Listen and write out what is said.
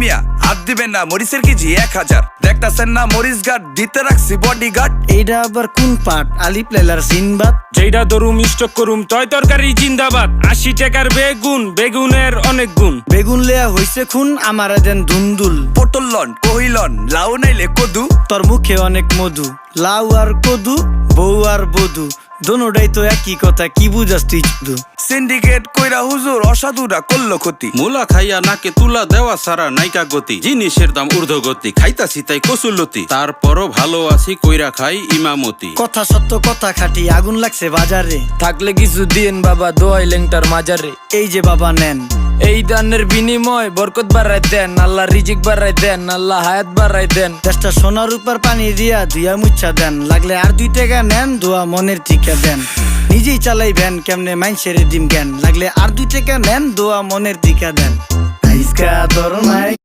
মিয়া হাত দিবেন না, মরিচের কেজি 1000। দেখতাছেন না মরিচ গার্ড দিতে রাখছি বডিগার্ড। এইটা আবার কোন পাট? আলিফ লাইলার সিনবাদ। যেইটা ধরুম স্টক করুম তয় তরকারি জিন্দাবাদ। 80 টাকার বেগুন, বেগুনের অনেক গুণ। বেগুন লেয়া হইছে খুন, আমারে দেন ধুন্দুল। পটল লন কহিলন, লাউ নাইলে কদু। তোর মুখে অনেক মধু, লাউ আর কদু, বউ আর বধু, দোনোটাই তো একই কথা, কি বুঝাস তুই শুধু? সিন্ডিকেট কইরা হুজুর অসাধুরা করলো ক্ষতি। মুলা খাইয়া নাকে তুলা দেওয়া সারা নাইকা গতি। জিনিসের দাম ঊর্ধ্বগতি, খাইতাছি তাই কসুলতি। তারপরও ভালো আছি কইরা খাই ইমামতি। কথা সত্য কথা খাঁটি, আগুন লাগছে বাজারে। থাকলে কিছু দিন বাবা, দোয়াই লেংটার মাজারে। এই যে বাবা নেন, এই দানের বিনিময় বরকত বাড়াই দেন, আল্লাহ রিজিক বাড়াই দেন, আল্লাহ হায়াত বাড়াই দেন। দেশটা সোনার উপর পানি দিয়া ধুইয়া মুচ্ছা দেন। লাগলে আর 2 টাকা নেন, দোয়া মনের টিকা দেন। নিজেই চালাই ভ্যান, কেমনে মাইনসের ডিম জ্ঞান। লাগলে আর 2 টাকা নেন, দোয়া মনের টিকা দেন। আইসকা তোর মাই